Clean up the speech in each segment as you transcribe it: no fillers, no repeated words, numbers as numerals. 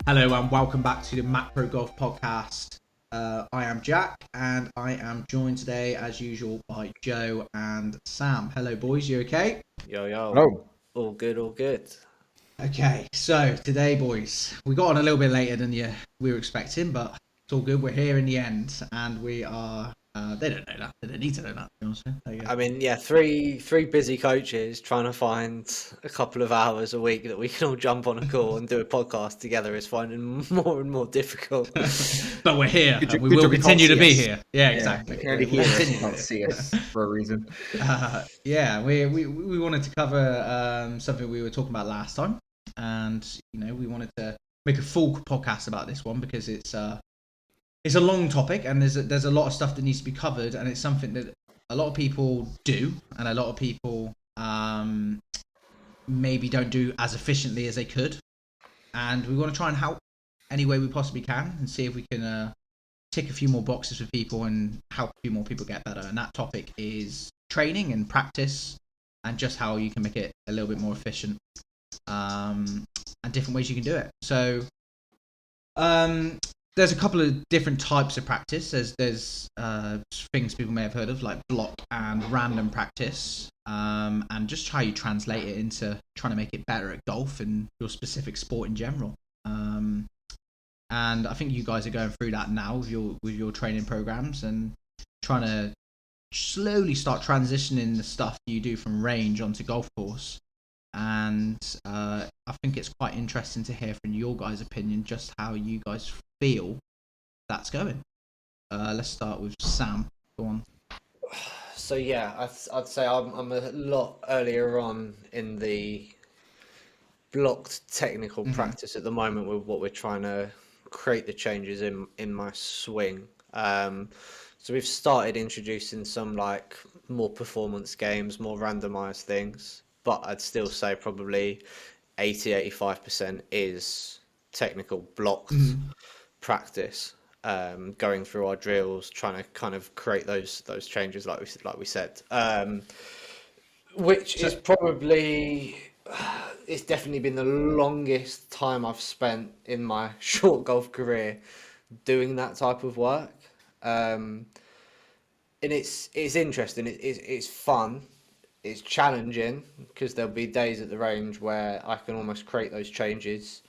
Hello and welcome back to the Macro Golf Podcast. I am Jack and I am joined today as usual by Joe and Sam. Hello boys, you okay? Yo, yo. Hello. All good, all good. Okay, so today boys, we got on a little bit later than we were expecting, but it's all good. We're here in the end and we are, they don't know that, they don't need to know that, to be honest with you. There you go. I mean, yeah, three busy coaches trying to find a couple of hours a week that we can all jump on a call and do a podcast together is finding more and more difficult. But we're here and we Good will job you can't continue to see be us. here. Yeah, exactly. You can only We'll hear us, you continue can't to see us for a reason. we wanted to cover something we were talking about last time, and we wanted to make a full podcast about this one because it's a long topic and there's a lot of stuff that needs to be covered, and it's something that a lot of people do and a lot of people maybe don't do as efficiently as they could, and we want to try and help any way we possibly can and see if we can tick a few more boxes for people and help a few more people get better. And that topic is training and practice and just how you can make it a little bit more efficient, and different ways you can do it. So there's a couple of different types of practice. There's things people may have heard of like block and random practice, and just how you translate it into trying to make it better at golf and your specific sport in general. And I think you guys are going through that now with your training programs and trying to slowly start transitioning the stuff you do from range onto golf course. And I think it's quite interesting to hear from your guys' opinion just how you guys feel that's going. Let's start with Sam. Go on. So yeah, I'd say I'm a lot earlier on in the blocked technical practice at the moment with what we're trying to create the changes in my swing. So we've started introducing some like more performance games, more randomized things, but I'd still say probably 80-85% is technical blocked practice. Going through our drills, trying to kind of create those changes, like we said, which is So probably it's definitely been the longest time I've spent in my short golf career doing that type of work. Um, and it's interesting. It's fun. It's challenging because there'll be days at the range where I can almost create those changes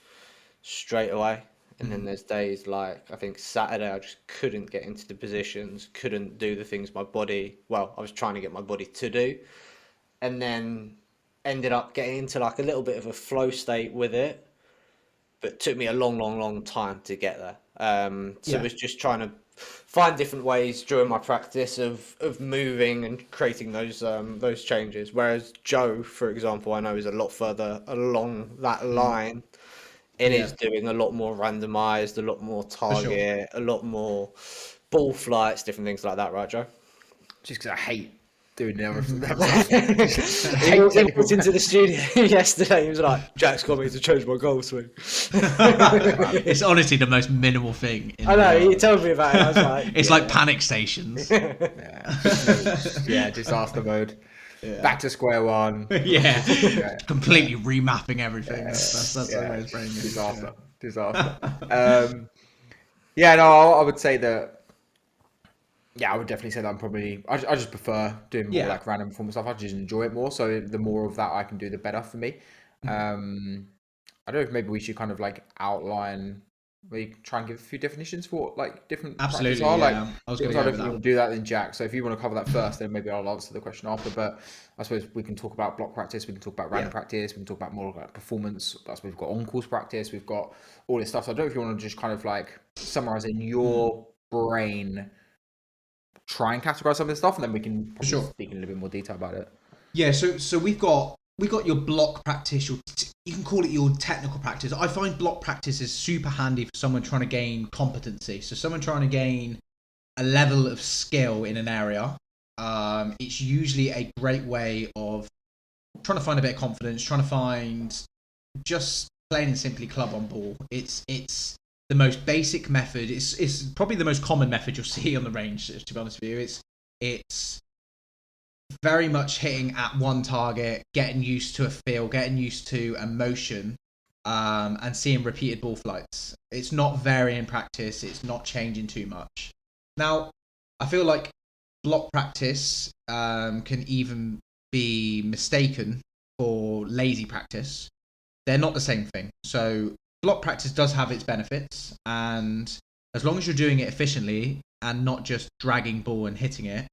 straight away. And then there's days like I think Saturday I just couldn't get into the positions, couldn't do the things my body, well, I was trying to get my body to do, and then ended up getting into like a little bit of a flow state with it, but it took me a long time to get there. So it yeah, was just trying to find different ways during my practice of moving and creating those changes. Whereas Joe, for example, I know is a lot further along that line. It yeah, is doing a lot more randomized, a lot more for sure. target, a lot more ball flights, different things like that, right, Joe? Just because I hate doing the other stuff. I He hate walked technical. into the studio yesterday. He was like, "Jack's got me to change my golf swing." It's honestly the most minimal thing in I the know. He world. told me about it. I was like, It's like "Yeah." panic stations. Yeah, disaster mode. Yeah. Back to square one. Yeah, Yeah, completely remapping everything. yeah, That's the way yeah. his brain is. Disaster. Disaster. Yeah. Um, yeah, no, I would say that. Yeah, I would definitely say that I'm probably. I just prefer doing more Yeah. like random performance stuff. I just enjoy it more. So the more of that I can do, the better for me. Um, I don't know if maybe we should kind of like outline, maybe try and give a few definitions for what like different practices Absolutely. are. Like, Yeah. I was going because to I go don't with think you that. want to do that, then Jack. So if you want to cover that first, then maybe I'll answer the question after. But I suppose we can talk about block practice, we can talk about Yeah. random practice, we can talk about more like performance. That's we've got on course practice, we've got all this stuff. So I don't know if you want to just kind of like summarize in your brain, try and categorize some of this stuff, and then we can For probably sure. speak in a little bit more detail about it. Yeah. So we got your block practice. You can call it your technical practice. I find block practice is super handy for someone trying to gain competency. So someone trying to gain a level of skill in an area. It's usually a great way of trying to find a bit of confidence, trying to find just plain and simply club on ball. It's the most basic method. It's probably the most common method you'll see on the range. To be honest with you, it's very much hitting at one target, getting used to a feel, getting used to a motion, and seeing repeated ball flights. It's not varying practice. It's not changing too much. Now, I feel like block practice can even be mistaken for lazy practice. They're not the same thing. So block practice does have its benefits, and as long as you're doing it efficiently and not just dragging ball and hitting it,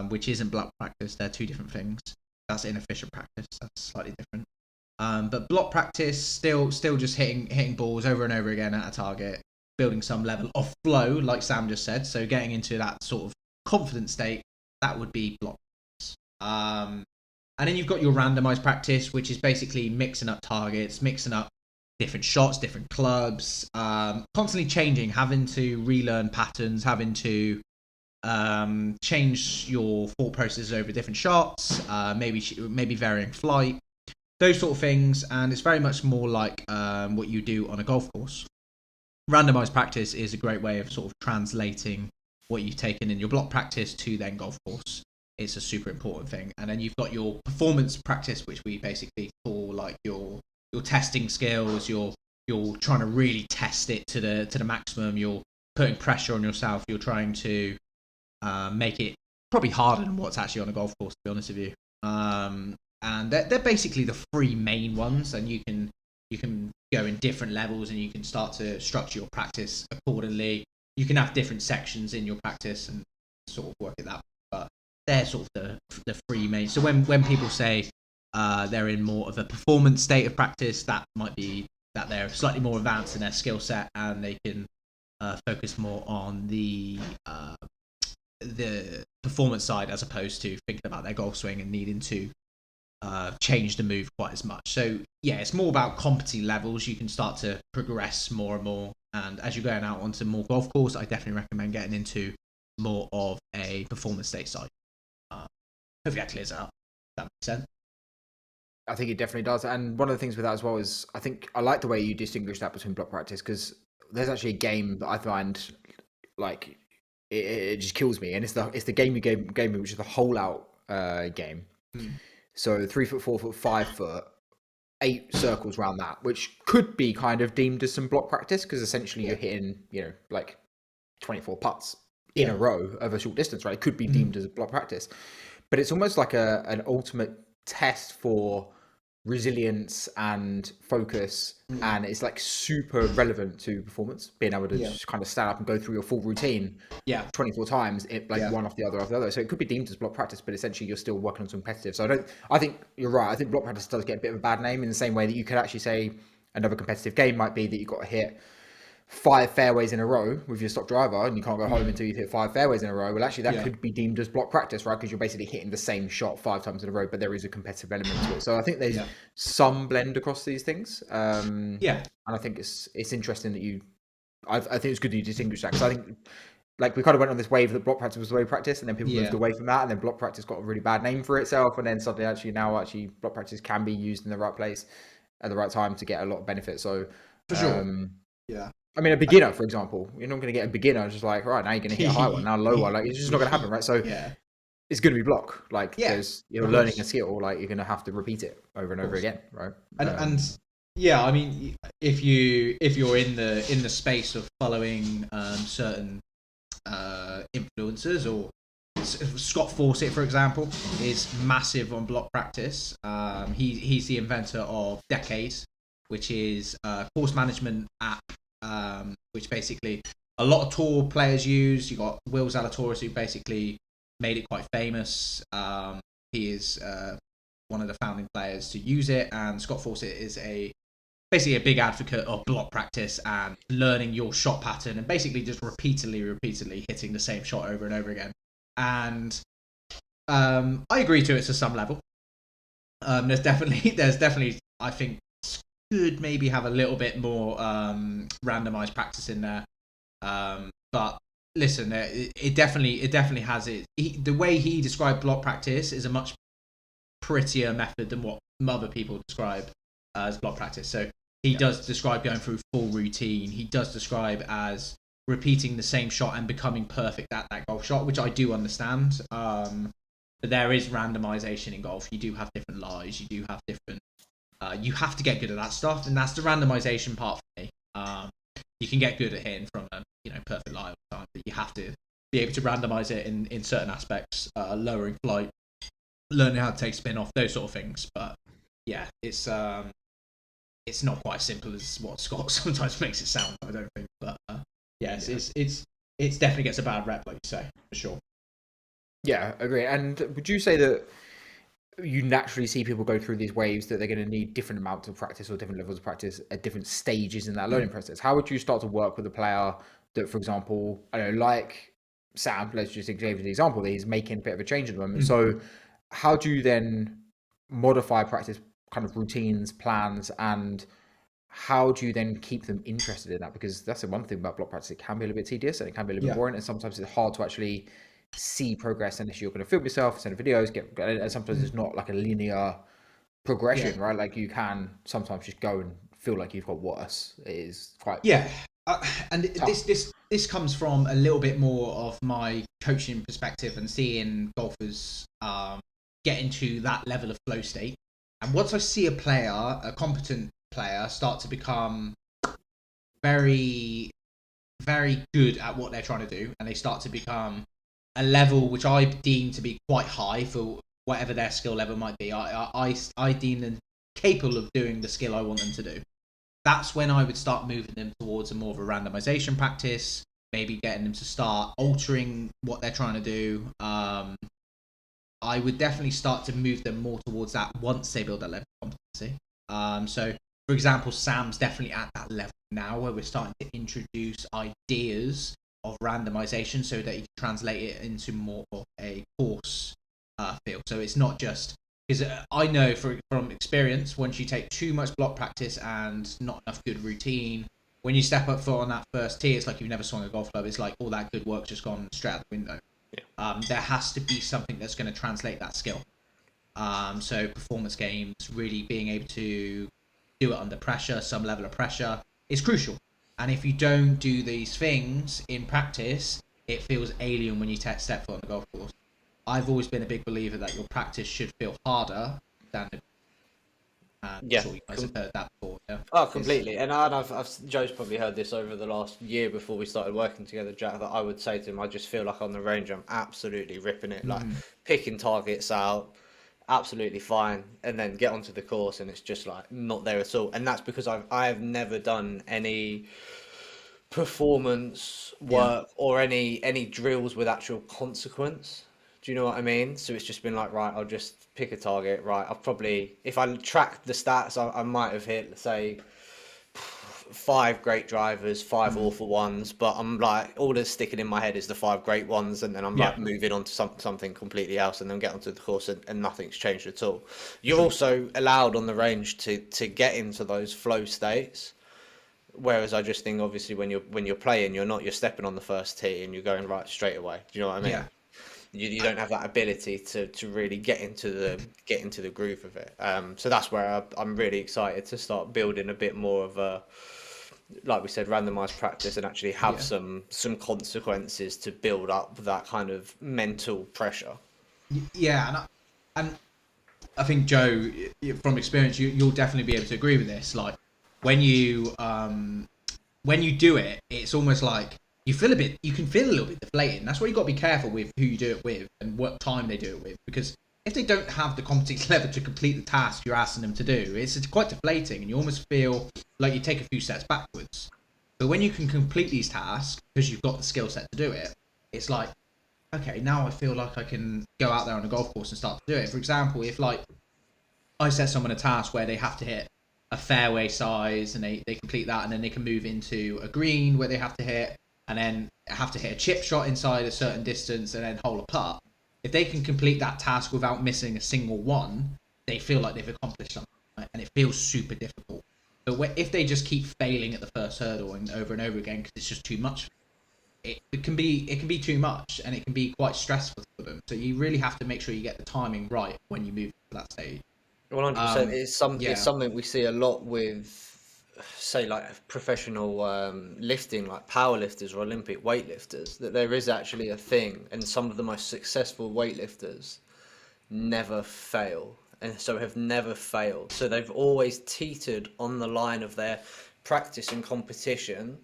which isn't block practice, they're two different things. That's inefficient practice. That's slightly different. But block practice, still just hitting balls over and over again at a target, building some level of flow, like Sam just said. So getting into that sort of confident state, that would be block practice. And then you've got your randomized practice, which is basically mixing up targets, mixing up different shots, different clubs, constantly changing, having to relearn patterns, having to change your thought processes over different shots, maybe varying flight, those sort of things. And it's very much more like what you do on a golf course. Randomized practice is a great way of sort of translating what you've taken in your block practice to then golf course. It's a super important thing. And then you've got your performance practice, which we basically call like your testing skills. You're trying to really test it to the maximum. You're putting pressure on yourself. You're trying to make it probably harder than what's actually on a golf course, to be honest with you. And they're basically the three main ones, and you can go in different levels, and you can start to structure your practice accordingly. You can have different sections in your practice and sort of work it that way. But they're sort of the three main. So when people say they're in more of a performance state of practice, that might be that they're slightly more advanced in their skill set, and they can focus more on the performance side, as opposed to thinking about their golf swing and needing to change the move quite as much. So yeah, it's more about competency levels. You can start to progress more and more, and as you're going out onto more golf course, I definitely recommend getting into more of a performance state side. Hopefully that clears it up. That makes sense. I think it definitely does. And one of the things with that as well is I think I like the way you distinguish that between block practice, because there's actually a game that I find like it just kills me, and it's the game you gave me, which is the hole out game. So 3 foot, 4 foot, 5 foot, 8 circles around that, which could be kind of deemed as some block practice, because essentially you're hitting, like 24 putts in a row of a short distance, right? It could be deemed as a block practice, but it's almost like an ultimate test for resilience and focus, and it's like super relevant to performance, being able to just kind of stand up and go through your full routine 24 times, one after the other. So it could be deemed as block practice, but essentially you're still working on some competitive. So I think you're right. I think block practice does get a bit of a bad name, in the same way that you could actually say another competitive game might be that you've got to hit 5 fairways in a row with your stock driver, and you can't go home until you hit 5 fairways in a row. Well, actually, that could be deemed as block practice, right? Because you're basically hitting the same shot 5 times in a row, but there is a competitive element to it. So I think there's some blend across these things. And I think it's interesting that I think it's good that you distinguish that, because I think like we kind of went on this wave that block practice was the way of practice, and then people moved away from that, and then block practice got a really bad name for itself, and then suddenly now block practice can be used in the right place at the right time to get a lot of benefit. So for sure, I mean, a beginner, for example, you're not going to get a beginner just like, right, now you're going to hit a high one, now a low one. Like, it's just not going to happen, right? So it's going to be block. Like, you're learning a skill, like you're going to have to repeat it over and over again, right? And I mean, if you're in the space of following certain influencers, or Scott Fawcett, for example, is massive on block practice. He's the inventor of Decades, which is a course management app, which basically a lot of tour players use. You got Will Zalatoris, who basically made it quite famous. He is one of the founding players to use it, and Scott Fawcett is basically a big advocate of block practice and learning your shot pattern, and basically just repeatedly hitting the same shot over and over again. And I agree to it to some level. There's definitely I think could maybe have a little bit more randomized practice in there, but listen, it definitely has it. The way he described block practice is a much prettier method than what other people describe as block practice. So he does describe going through full routine. He does describe as repeating the same shot and becoming perfect at that golf shot, which I do understand. But there is randomization in golf. You do have different lies. You do have different You have to get good at that stuff, and that's the randomization part for me. You can get good at hitting from a perfect lie all the time, but you have to be able to randomize it in certain aspects, lowering flight, learning how to take spin off, those sort of things. But yeah, it's not quite as simple as what Scott sometimes makes it sound, I don't think. But yes, it's definitely gets a bad rep, like you say, for sure. Yeah, agree. And would you say that you naturally see people go through these waves that they're going to need different amounts of practice or different levels of practice at different stages in that learning process? How would you start to work with a player that, for example, I don't know, like Sam, let's just give you the example that he's making a bit of a change at the moment. So how do you then modify practice kind of routines, plans, and how do you then keep them interested in that? Because that's the one thing about block practice. It can be a little bit tedious and it can be a little bit boring. And sometimes it's hard to actually see progress unless you're going to film yourself, send videos, and sometimes it's not like a linear progression, right? Like you can sometimes just go and feel like you've got worse. It is quite and tough. this comes from a little bit more of my coaching perspective and seeing golfers get into that level of flow state. And once I see a competent player, start to become very, very good at what they're trying to do, and they start to become a level which I deem to be quite high for whatever their skill level might be. I deem them capable of doing the skill I want them to do. That's when I would start moving them towards a more of a randomization practice, maybe getting them to start altering what they're trying to do. I would definitely start to move them more towards that once they build that level of competency. So, for example, Sam's definitely at that level now where we're starting to introduce ideas of randomization so that you can translate it into more of a course feel. So it's not just because I know from experience, once you take too much block practice and not enough good routine, when you step up foot on that first tee, it's like you've never swung a golf club. It's like all that good work just gone straight out the window. There has to be something that's going to translate that skill. So performance games, really being able to do it under pressure, some level of pressure, is crucial. And if you don't do these things in practice, it feels alien when you step foot on the golf course. I've always been a big believer that your practice should feel harder than the. I'm Yeah. sure you guys have heard that before. Yeah? Oh, completely. And Joe's probably heard this over the last year before we started working together, Jack, that I would say to him, I just feel like on the range, I'm absolutely ripping it, like picking targets out, absolutely fine. And then get onto the course and it's just like not there at all. And that's because I have never done any performance Yeah. work or any drills with actual consequence. Do you know what I mean? So it's just been like, right, I'll just pick a target. Right, I've probably, if I track the stats, I might have hit, let's say, 5 great drivers, 5 awful ones. But I'm like, all that's sticking in my head is the 5 great ones, and then I'm Yeah. like moving on to something completely else, and then get onto the course, and nothing's changed at all. You're Sure. also allowed on the range to get into those flow states. Whereas I just think obviously when you're playing, you're stepping on the first tee and you're going right straight away. Do you know what I mean? Yeah. You don't have that ability to really get into the groove of it. So that's where I'm really excited to start building a bit more of a, like we said, randomized practice and actually have Yeah. some consequences to build up that kind of mental pressure. Yeah. And I think Joe, from experience, you'll definitely be able to agree with this. Like when you do it, it's almost like you can feel a little bit deflated. That's why you got to be careful with who you do it with and what time they do it with, because if they don't have the competence level to complete the task you're asking them to do, it's quite deflating, and you almost feel like you take a few steps backwards. But when you can complete these tasks because you've got the skill set to do it, it's like, okay, now I feel like I can go out there on a golf course and start to do it. For example, if like I set someone a task where they have to hit a fairway size and they complete that, and then they can move into a green where they have to hit, and then have to hit a chip shot inside a certain distance and then hole a putt. If they can complete that task without missing a single one, they feel like they've accomplished something, right? And it feels super difficult. But if they just keep failing at the first hurdle and over again because it's just too much, it can be too much, and it can be quite stressful for them. So you really have to make sure you get the timing right when you move to that stage. 100%. It's Yeah, something we see a lot with, say, like professional lifting, like powerlifters or Olympic weightlifters, that there is actually a thing, and some of the most successful weightlifters never fail. and so have never failed. So they've always teetered on the line of their practice and competition,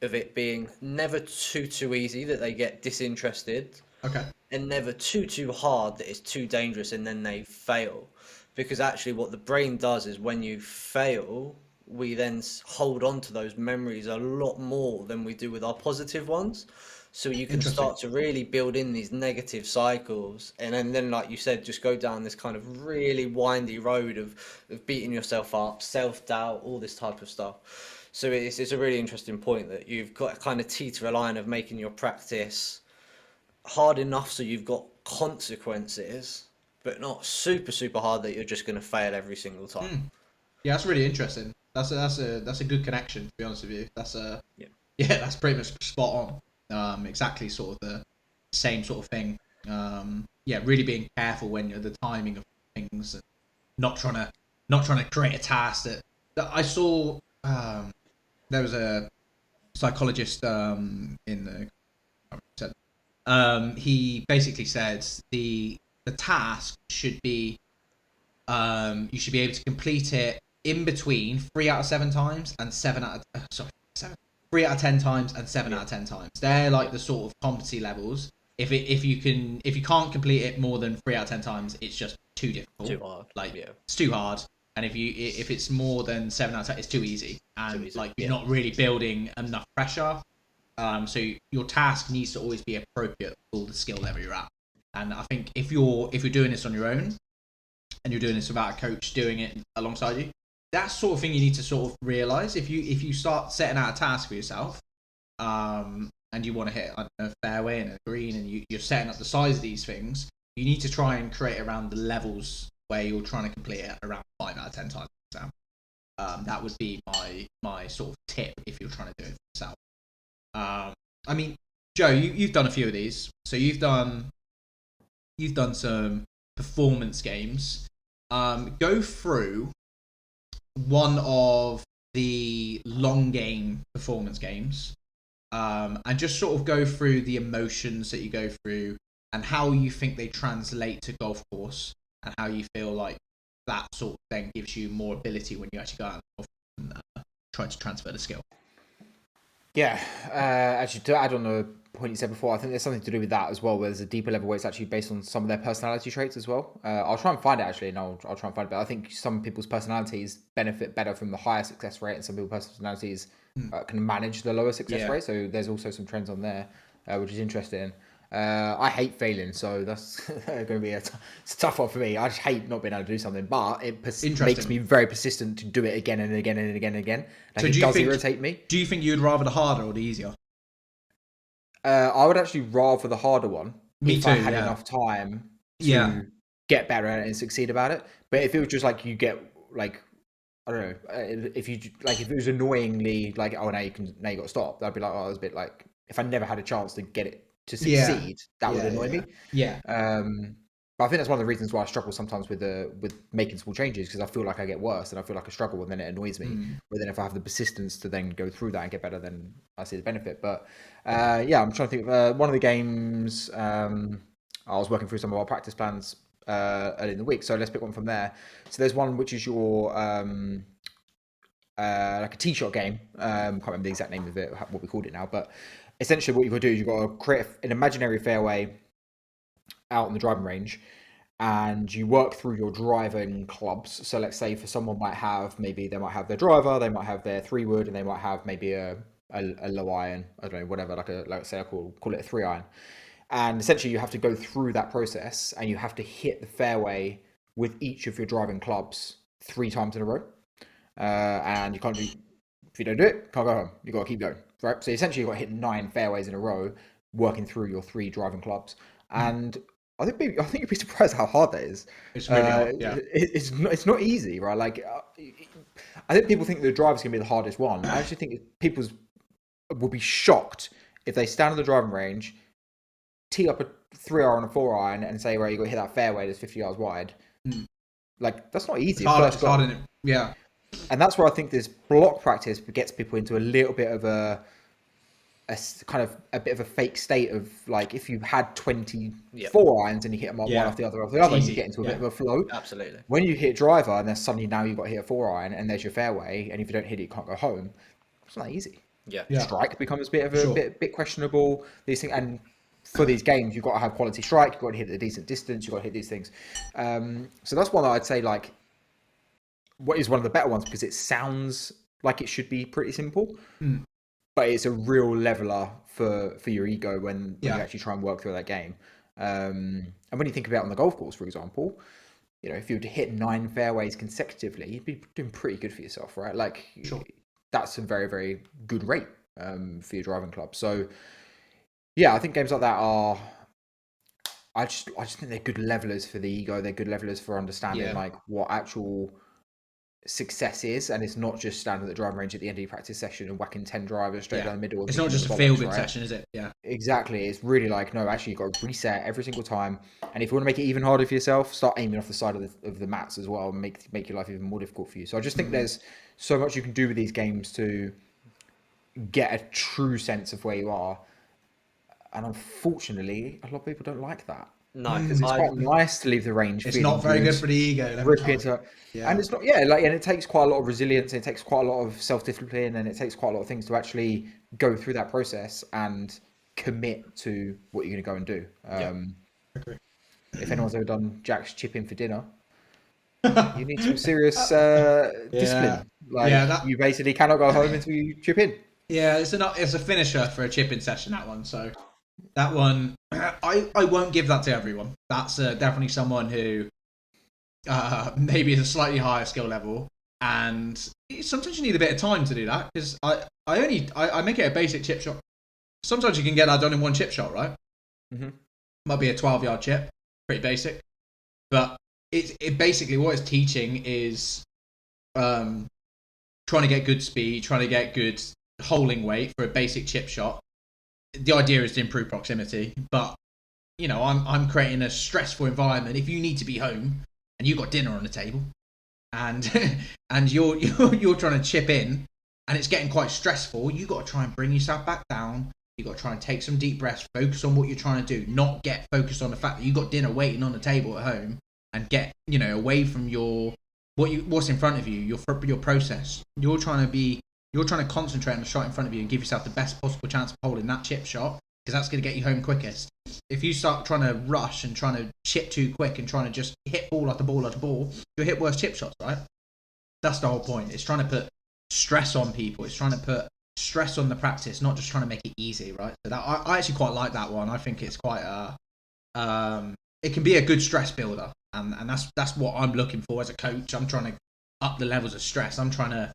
of it being never too easy that they get disinterested, Okay. and never too hard that it's too dangerous and then they fail. Because actually what the brain does is when you fail, we then hold on to those memories a lot more than we do with our positive ones. So you can Interesting. start to really build in these negative cycles, and then like you said, just go down this kind of really windy road of beating yourself up, self-doubt, all this type of stuff. So it's a really interesting point that you've got to kind of teeter a line of making your practice hard enough so you've got consequences, but not super hard that you're just going to fail every single time. Yeah, that's really interesting. That's a good connection, to be honest with you. That's a Yeah. yeah, that's pretty much spot on. Exactly sort of the same sort of thing. Yeah, really being careful when you're the timing of things, and not trying to create a task that I saw. There was a psychologist in the he basically said the task should be you should be able to complete it in between 3 out of 7 times and 3 out of 10 times and 7 out of 10 times. They're like the sort of competency levels. If you can't complete it more than 3 out of 10 times, it's just too difficult. Too hard. Like Yeah. it's too hard. And if it's more than 7 out of 10, it's too easy. And Too easy, like you're yeah. not really building enough pressure. So your task needs to always be appropriate for the skill level you're at. And I think if you're doing this on your own, and you're doing this without a coach doing it alongside you, that's sort of thing you need to sort of realize. If you start setting out a task for yourself, and you want to hit a fairway and a green, and you're setting up the size of these things, you need to try and create around the levels where you're trying to complete it around 5 out of 10 times. That would be my sort of tip if you're trying to do it for yourself. I mean, Joe, you've done a few of these, so you've done some performance games. Go through one of the long game performance games, and just sort of go through the emotions that you go through and how you think they translate to golf course, and how you feel like that sort of thing gives you more ability when you actually go out and try to transfer the skill. Yeah, actually, to add on the point you said before, I think there's something to do with that as well, where there's a deeper level where it's actually based on some of their personality traits as well. I'll try and find it actually, and I'll try and find it. But I think some people's personalities benefit better from the higher success rate, and some people's personalities can manage the lower success rate. So there's also some trends on there, which is interesting. I hate failing, so that's going to be it's a tough one for me. I just hate not being able to do something, but it makes me very persistent to do it again and again and again and again. Like, it does irritate me. Do you think you'd rather the harder or the easier? I would actually rather the harder one if I had yeah. enough time to get better at it and succeed about it. But if it was just like you get like, I don't know, if it was annoyingly like, oh, now you got to stop, I'd be like, oh, it was a bit like, if I never had a chance to get it to succeed, that would annoy me. Yeah. But I think that's one of the reasons why I struggle sometimes with making small changes, because I feel like I get worse and I feel like I struggle, and then it annoys me. But then if I have the persistence to then go through that and get better, then I see the benefit. But yeah, I'm trying to think of one of the games. I was working through some of our practice plans early in the week, so let's pick one from there. So there's one which is your like a tee shot game. Can't remember the exact name of it, what we called it now, but essentially what you've got to do is you've got to create an imaginary fairway out on the driving range, and you work through your driving clubs. So let's say for someone they might have their driver, they might have their 3-wood, and they might have maybe a low iron, I don't know, whatever, like say I call it a 3-iron. And essentially you have to go through that process, and you have to hit the fairway with each of your driving clubs 3 times in a row. And you can't do, if you don't do it, can't go home. You got to keep going, right? So essentially you've got to hit 9 fairways in a row, working through your 3 driving clubs. And I think you'd be surprised how hard that is. It's really hard, yeah. It's not easy, right? Like, I think people think the driver's going to be the hardest one. I actually think people will be shocked if they stand on the driving range, tee up a 3-iron and a 4-iron, and say, right, you got to hit that fairway that's 50 yards wide. Like, that's not easy. It's hard, isn't it? Yeah. And that's where I think this block practice gets people into a little bit of a kind of a bit of a fake state of like if you had 24 Yep. irons and you hit them one Yeah. after the other, easy. you get into a Yeah. bit of a flow. Absolutely. When you hit driver and then suddenly now you've got to hit a 4 iron and there's your fairway, and if you don't hit it, you can't go home. It's not easy. Yeah. Yeah. Strike becomes a bit of a Sure. bit questionable. These things, and for these games, you've got to have quality strike. You've got to hit at a decent distance. You've got to hit these things. So that's one that I'd say like what is one of the better ones because it sounds like it should be pretty simple, but it's a real leveler for your ego when you actually try and work through that game. And when you think about it on the golf course, for example, you know, if you were to hit 9 fairways consecutively, you'd be doing pretty good for yourself, right? Like that's a very, very good rate for your driving club. So yeah, I think games like that are. I just think they're good levelers for the ego. They're good levelers for understanding like what actual success is, and it's not just standing at the driving range at the end of your practice session and whacking 10 drivers straight down the middle. It's not just a feel good session, is it? Yeah. Exactly. It's really like, no, actually you've got to reset every single time. And if you want to make it even harder for yourself, start aiming off the side of the mats as well and make your life even more difficult for you. So I just think there's so much you can do with these games to get a true sense of where you are. And unfortunately, a lot of people don't like that. No, Because it's quite nice to leave the range. It's not very good for the ego. And it's not, and it takes quite a lot of resilience, and it takes quite a lot of self-discipline, and it takes quite a lot of things to actually go through that process and commit to what you're going to go and do. If anyone's ever done Jack's chip in for dinner, you need some serious discipline. You basically cannot go home until you chip in. Yeah, it's a finisher for a chip-in session, that one. So that one, I won't give that to everyone. That's definitely someone who maybe is a slightly higher skill level, and sometimes you need a bit of time to do that, because I make it a basic chip shot. Sometimes you can get that done in one chip shot, right? Might be a 12-yard chip, pretty basic, but it basically what it's teaching is trying to get good speed, trying to get good holding weight for a basic chip shot. The idea is to improve proximity, but you know, I'm creating a stressful environment. If you need to be home and you've got dinner on the table, and and you're trying to chip in, and it's getting quite stressful, you got to try and bring yourself back down. You got to try and take some deep breaths, focus on what you're trying to do, not get focused on the fact that you got dinner waiting on the table at home, and get away from what's in front of you, your process. You're trying to concentrate on the shot in front of you and give yourself the best possible chance of holding that chip shot, because that's going to get you home quickest. If you start trying to rush and trying to chip too quick and trying to just hit ball after ball after ball, you'll hit worse chip shots, right? That's the whole point. It's trying to put stress on people. It's trying to put stress on the practice, not just trying to make it easy, right? So that I actually quite like that one. I think it's quite it can be a good stress builder, and that's what I'm looking for as a coach. I'm trying to up the levels of stress. I'm trying to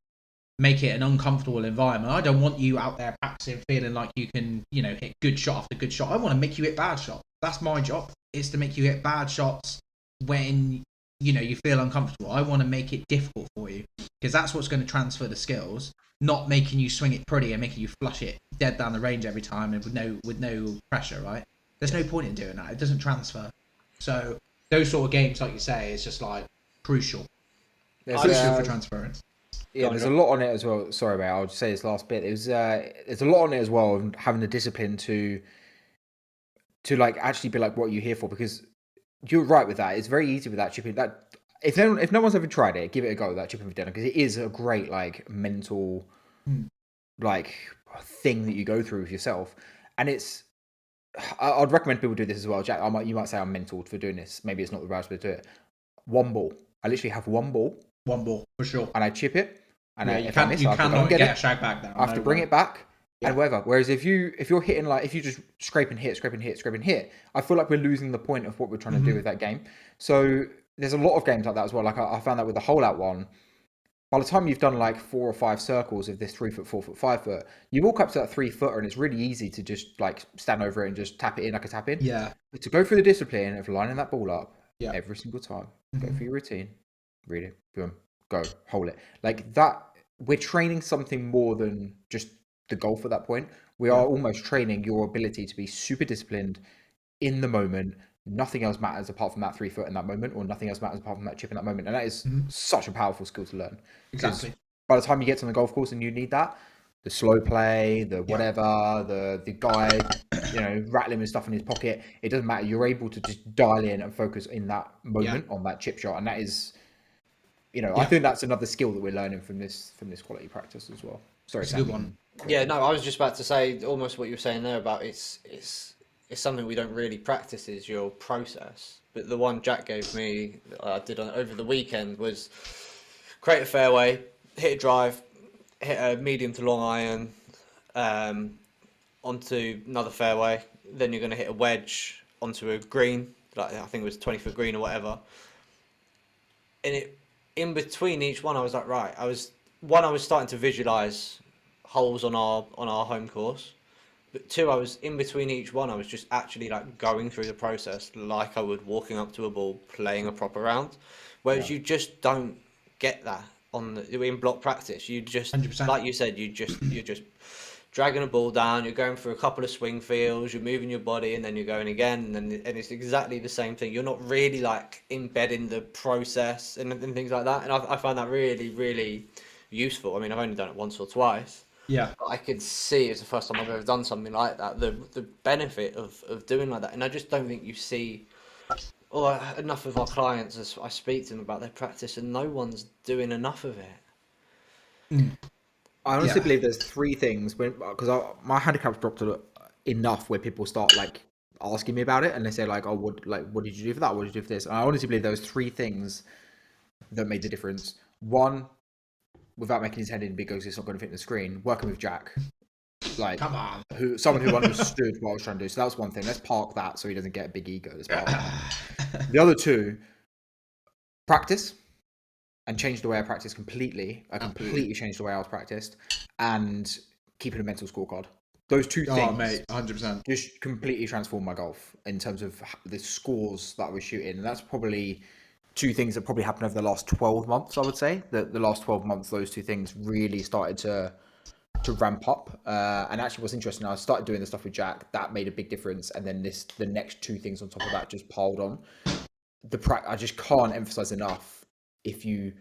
make it an uncomfortable environment. I don't want you out there practicing feeling like you can, hit good shot after good shot. I want to make you hit bad shots. That's my job, is to make you hit bad shots when, you feel uncomfortable. I want to make it difficult for you, because that's what's going to transfer the skills, not making you swing it pretty and making you flush it dead down the range every time and with no pressure, right? There's no point in doing that. It doesn't transfer. So those sort of games, like you say, is just like crucial. Crucial for transference. Yeah, there's a lot on it as well. Sorry, mate. I'll just say this last bit. There's a lot on it as well, of having the discipline to like actually be like what you're here for. Because you're right with that. It's very easy with that chipping. That if no one's ever tried it, give it a go. That chipping for dinner, because it is a great like mental like thing that you go through with yourself, and it's. I'd recommend people do this as well. Jack, you might say I'm mental for doing this. Maybe it's not the right way to do it. One ball. I literally have one ball. One ball for sure. And I chip it. And you cannot get a shag back there. I have to bring it back and whatever. Whereas if you're hitting if you just scrape and hit, I feel like we're losing the point of what we're trying to do with that game. So there's a lot of games like that as well. Like I found that with the hole out one. By the time you've done like 4 or 5 circles of this 3 foot, 4 foot, 5 foot, you walk up to that 3 footer and it's really easy to just like stand over it and just tap it in like a tap in. Yeah. But to go through the discipline of lining that ball up every single time, go through your routine, read it, boom, go, hold it. Like that, we're training something more than just the golf at that point. We are almost training your ability to be super disciplined in the moment. Nothing else matters apart from that 3 foot in that moment, or nothing else matters apart from that chip in that moment. And that is such a powerful skill to learn. Exactly. By the time you get to the golf course and you need that, the slow play, the whatever, the guy, rattling with stuff in his pocket. It doesn't matter. You're able to just dial in and focus in that moment on that chip shot, and that is, I think that's another skill that we're learning from this quality practice as well. Sorry, It's a Sam. good one. Yeah, no, I was just about to say almost what you were saying there about it's something we don't really practice is your process. But the one Jack gave me, I did over the weekend, was create a fairway, hit a drive, hit a medium to long iron, onto another fairway. Then you're going to hit a wedge onto a green, like I think it was 20-foot green or whatever. And in between each one, I was like, right, I was starting to visualize holes on our home course, but two, I was in between each one. I was just actually like going through the process like I would walking up to a ball, playing a proper round. Whereas you just don't get that in block practice. You just 100%. like you said, you're just dragging a ball down. You're going through a couple of swing feels. You're moving your body, and then you're going again, and it's exactly the same thing. You're not really like embedding the process and things like that. And I find that really, really useful. I mean, I've only done it once or twice. Yeah. I could see it's the first time I've ever done something like that. The benefit of doing like that, and I just don't think you see enough of our clients as I speak to them about their practice, and no one's doing enough of it. I honestly believe there's three things because my handicap's dropped enough where people start like asking me about it, and they say like, "Oh, what did you do for that? What did you do for this?" And I honestly believe there was three things that made the difference. One, without making his head in because it's not going to fit in the screen, working with Jack, like Come on. someone who understood what I was trying to do. So that was one thing. Let's park that so he doesn't get a big ego. Let's park that. The other two, practice. And changed the way I practiced completely. I completely changed the way I was practiced, and keeping a mental scorecard. Those two things, Oh, mate, 100%. just completely transformed my golf in terms of the scores that I was shooting. And that's probably two things that probably happened over the last 12 months. I would say that the last 12 months, those two things really started to ramp up. And actually, what's interesting, I started doing the stuff with Jack. That made a big difference, and then the next two things on top of that just piled on. I just can't emphasize enough. If you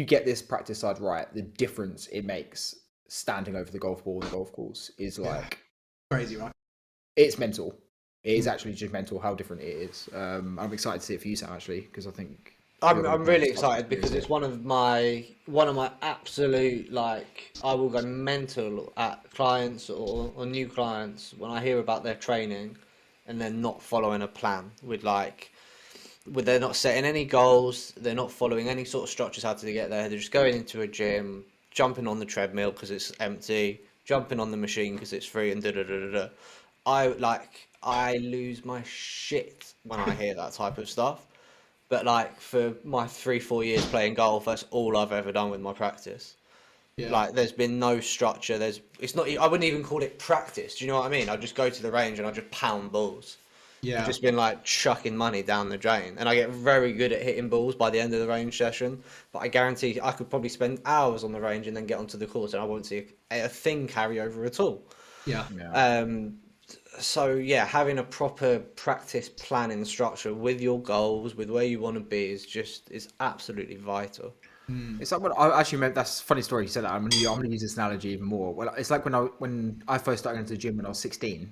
get this practice side right, the difference it makes standing over the golf ball and the golf course is like crazy, right? It's mental. It is actually just mental how different it is. I'm excited to see it for you, Sam, actually, because I think I'm really excited because it's one of my absolute, like, I will go mental at clients or new clients when I hear about their training and they're not following a plan they're not setting any goals, they're not following any sort of structures how to get there. They're just going into a gym, jumping on the treadmill because it's empty, jumping on the machine because it's free, and da da da da da. I lose my shit when I hear that type of stuff. But like for my 3-4 years playing golf, that's all I've ever done with my practice. Yeah. Like there's been no structure. I wouldn't even call it practice. Do you know what I mean? I just go to the range and I just pound balls. Yeah. Just been like chucking money down the drain, and I get very good at hitting balls by the end of the range session. But I guarantee I could probably spend hours on the range and then get onto the course, and I won't see a thing carry over at all. Yeah. So yeah, having a proper practice plan and structure with your goals, with where you want to be, is absolutely vital. It's like when I actually meant that's a funny story. You said that. I'm gonna use this analogy even more. Well, it's like when I first started into the gym when I was 16.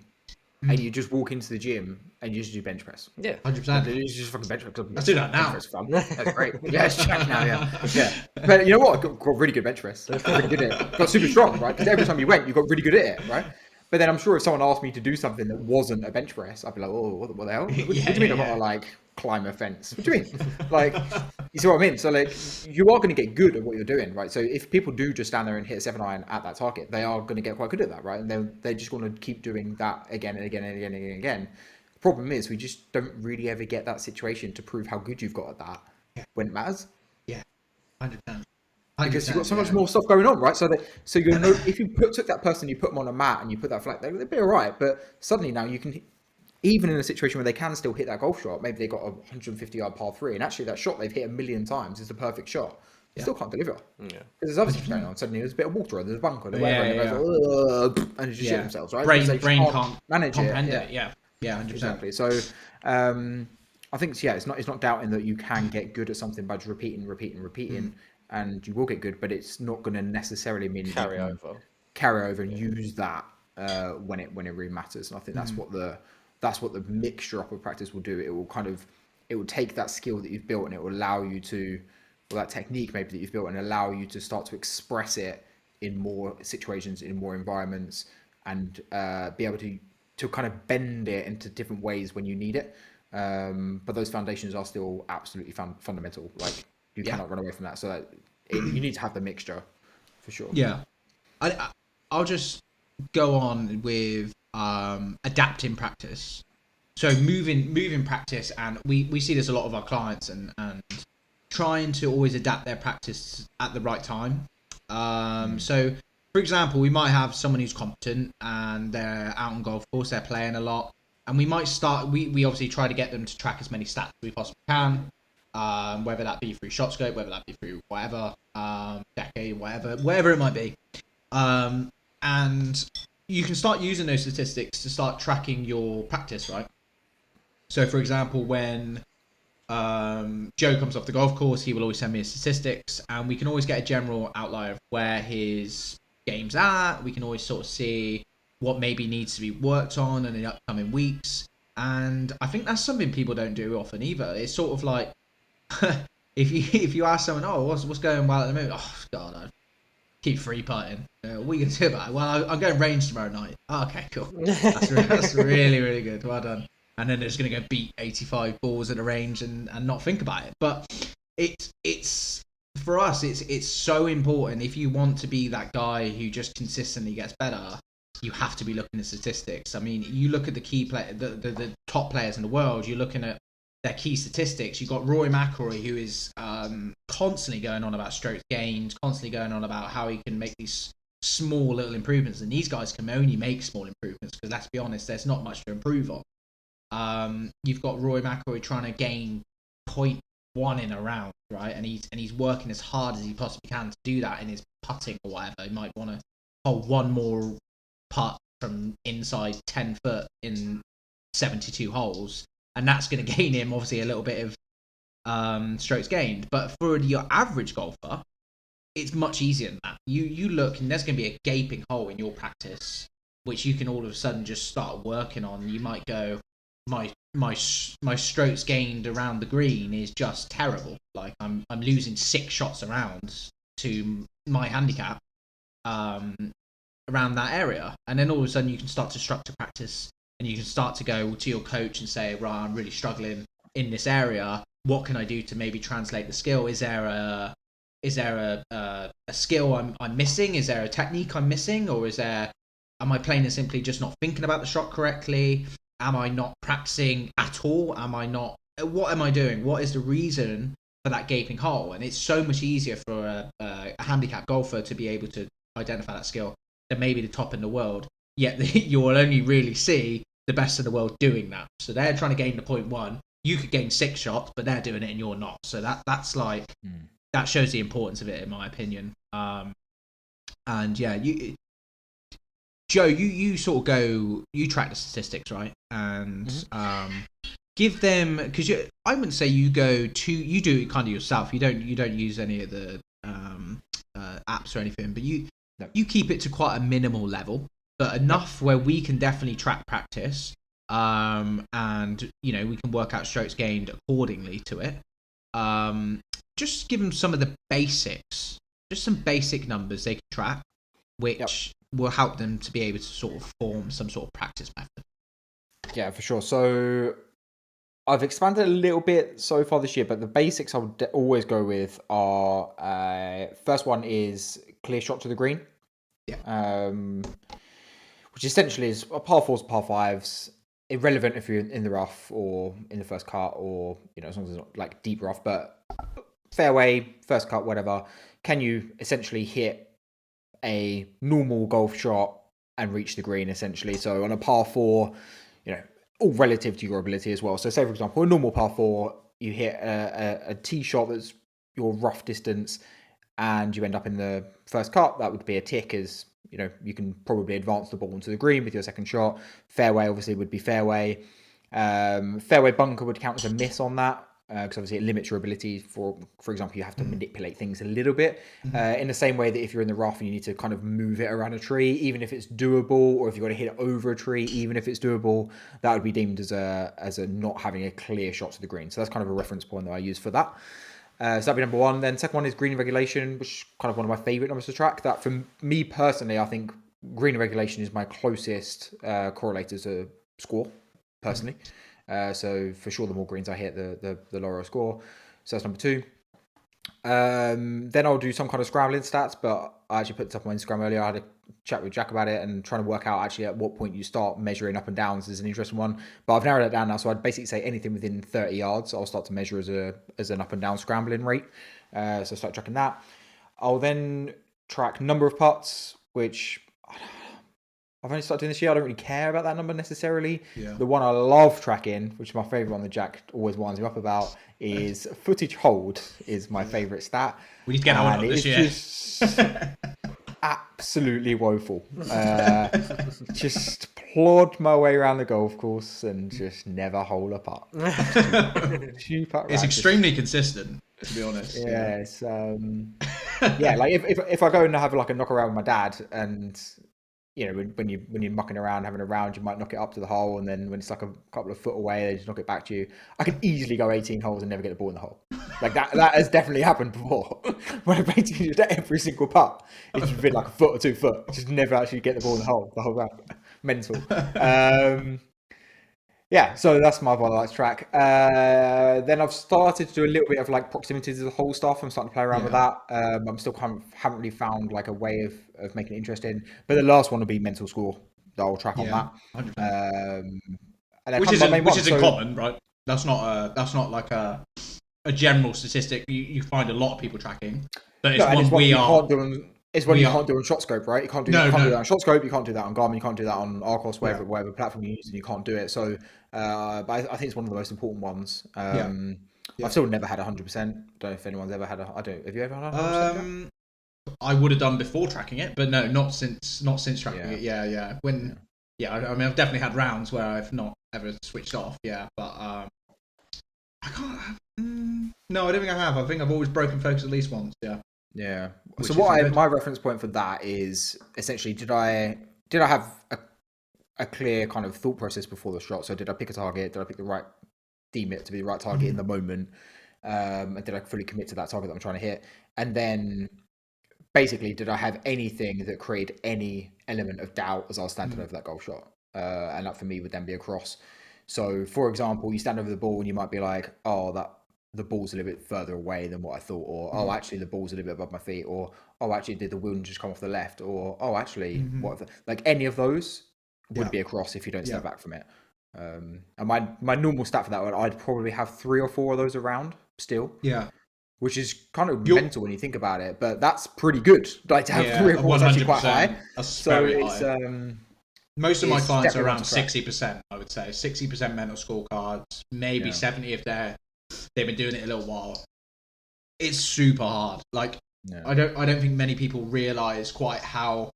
And you just walk into the gym and you just do bench press. Yeah, 100%. You just fucking bench press. Let's do that now. Bench press fun. That's great. Yeah, it's Jack now. Yeah. But you know what? I got really good bench press. Got really good at it. Got super strong, right? Because every time you went, you got really good at it, right? But then I'm sure if someone asked me to do something that wasn't a bench press, I'd be like, oh, what the hell? What do you mean I'm not like climb a fence? What do you mean? Like, you see what I mean? So like, you are going to get good at what you're doing, right? So if people do just stand there and hit a 7-iron at that target, they are going to get quite good at that, right? And they're just going to keep doing that again and again and again and again. The problem is we just don't really ever get that situation to prove how good you've got at that when it matters. Yeah, 100%. Because you've got so much more stuff going on, right? So you know, if you took that person, you put them on a mat and you put that flag, they'd be all right. But suddenly now you can, even in a situation where they can still hit that golf shot, maybe they got a 150-yard par 3, and actually that shot they've hit 1,000,000 times is the perfect shot. They still can't deliver. Yeah. Because there's other stuff going on. Suddenly there's a bit of water, there's a bunker, and they just shit themselves, right? Brain can't manage comprehend it. Yeah, 100%. Exactly. So I think it's not doubting that you can get good at something by just repeating. and you will get good, but it's not going to necessarily mean that you Carry can over. carry over and use that when it really matters. And I think Mm. that's what the mixture up of practice will do. It will take that skill that you've built and it will allow you to, or that technique maybe that you've built, and allow you to start to express it in more situations, in more environments, and be able to kind of bend it into different ways when you need it. But those foundations are still absolutely fundamental. Like you Yeah. cannot run away from that. So you need to have the mixture for sure. Yeah. I'll just go on with adapting practice. So moving practice, and we see this a lot of our clients, and trying to always adapt their practice at the right time. So for example, we might have someone who's competent and they're out on golf course, they're playing a lot, and we obviously try to get them to track as many stats as we possibly can, whether that be through shot scope, whether that be through whatever, decade, whatever it might be. And you can start using those statistics to start tracking your practice, right? So, for example, when Joe comes off the golf course, he will always send me his statistics, and we can always get a general outline of where his game's at. We can always sort of see what maybe needs to be worked on in the upcoming weeks. And I think that's something people don't do often either. It's sort of like if you ask someone, oh, what's going well at the moment? Oh God, I keep free putting. What are you gonna do about it? Well, I'm going range tomorrow night. Oh, okay, cool. That's really really good. Well done. And then they're just gonna go beat 85 balls at the range and not think about it. But it's for us. It's so important. If you want to be that guy who just consistently gets better, you have to be looking at statistics. I mean, you look at the key play, the top players in the world. You're looking at their key statistics. You've got Rory McIlroy, who is constantly going on about strokes gained, constantly going on about how he can make these small little improvements, and these guys can only make small improvements because let's be honest, there's not much to improve on. You've got Rory McIlroy trying to gain point one in a round, right? And he's working as hard as he possibly can to do that in his putting or whatever. He might want to hold one more putt from inside 10 foot in 72 holes, and that's going to gain him obviously a little bit of strokes gained. But for your average golfer, it's much easier than that. You look and there's going to be a gaping hole in your practice, which you can all of a sudden just start working on. You might go, my strokes gained around the green is just terrible. Like I'm losing 6 shots around to my handicap around that area, and then all of a sudden you can start to structure practice, and you can start to go to your coach and say, right, I'm really struggling in this area. What can I do to maybe translate the skill? Is there a skill I'm missing? Is there a technique I'm missing, or am I plain and simply just not thinking about the shot correctly? Am I not practicing at all? What am I doing? What is the reason for that gaping hole? And it's so much easier for a handicap golfer to be able to identify that skill than maybe the top in the world. Yet you will only really see the best in the world doing that. So they're trying to gain the point one. You could gain 6 shots, but they're doing it and you're not. So that's like that shows the importance of it, in my opinion. And yeah, Joe, you sort of you track the statistics, right? And give them, because I wouldn't say you do it kind of yourself. You don't use any of the apps or anything, but you keep it to quite a minimal level, but enough where we can definitely track practice, and we can work out strokes gained accordingly to it. Just give them some of the basics, just some basic numbers they can track, which will help them to be able to sort of form some sort of practice method. Yeah, for sure. So I've expanded a little bit so far this year, but the basics I would always go with are first one is clear shot to the green. Yeah. Which essentially is a par fours, par fives, irrelevant if you're in the rough or in the first cut, or as long as it's not like deep rough, but fairway, first cut, whatever. Can you essentially hit a normal golf shot and reach the green essentially? So on a par four, all relative to your ability as well. So say for example, a normal par four, you hit a tee shot that's your rough distance and you end up in the first cut, that would be a tick, as you can probably advance the ball into the green with your second shot. Fairway obviously would be fairway. Fairway bunker would count as a miss on that. because obviously it limits your ability. For example, you have to manipulate things a little bit in the same way that if you're in the rough and you need to kind of move it around a tree, even if it's doable, or if you've got to hit it over a tree, even if it's doable, that would be deemed as a not having a clear shot to the green. So that's kind of a reference point that I use for that. So that'd be number one. Then second one is green regulation, which is kind of one of my favorite numbers to track. That for me personally, I think green regulation is my closest correlator to score personally. So for sure, the more greens I hit, the lower I score. So that's number two. Then I'll do some kind of scrambling stats, but I actually put this up on Instagram earlier. I had a chat with Jack about it and trying to work out actually at what point you start measuring up and downs is an interesting one. But I've narrowed it down now, so I'd basically say anything within 30 yards, I'll start to measure as an up and down scrambling rate. So start tracking that. I'll then track number of putts, which I've only started doing this year. I don't really care about that number necessarily. Yeah. The one I love tracking, which is my favorite one that Jack always winds me up about, is footage hold is my favorite stat. We need to get on it this year. Just absolutely woeful. Just plod my way around the golf course and just never hole a putt. It's extremely consistent, to be honest. Yeah, it's yeah. Like if I go and have like a knock around with my dad, and you know, when you're mucking around having a round, you might knock it up to the hole, and then when it's like a couple of foot away, they just knock it back to you. I can easily go 18 holes and never get the ball in the hole. Like that has definitely happened before. When I basically just every single putt, it's just been like a foot or 2 foot, just never actually get the ball in the hole the whole round. Mental. Yeah, so that's my one I like to track. Then I've started to do a little bit of like proximity to the hole stuff. I'm starting to play around with that. I'm still kind of haven't really found like a way of making it interesting. But the last one will be mental score that I'll track on that. 100%. And which isn't common, right? That's not like a general statistic you find a lot of people tracking. But it's one we are. It's one you can't do on ShotScope, right? You can't do that on ShotScope. You can't do that on Garmin. You can't do that on Arcos, whatever platform you use, and you can't do it. So, but I think it's one of the most important ones. I've still never had 100%. Don't know if anyone's ever had I don't. Have you ever had 100%? I would have done before tracking it, but no, not since tracking it. Yeah. I mean, I've definitely had rounds where I've not ever switched off. Yeah, but I can't. No, I don't think I have. I think I've always broken focus at least once. Yeah. Yeah. So my reference point for that is essentially did I have a clear kind of thought process before the shot? So did I pick a target? Did I pick the right, deem it to be the right target in the moment? And did I fully commit to that target that I'm trying to hit? And then basically, did I have anything that created any element of doubt as I was standing over that golf shot? And that for me would then be a cross. So for example, you stand over the ball and you might be like, oh, the ball's a little bit further away than what I thought, or oh, actually the ball's a little bit above my feet, or oh, actually did the wind just come off the left, or oh, actually what if like any of those would be a cross if you don't step back from it. And my normal stat for that one, I'd probably have 3 or 4 of those around still. Yeah. Which is kind of mental when you think about it, but that's pretty good. Like to have 3 or 4 is actually quite high. That's very high. Most of my clients are around 60%, I would say. 60% mental scorecards, maybe 70 if they've been doing it a little while. It's super hard. Like I don't think many people realize quite how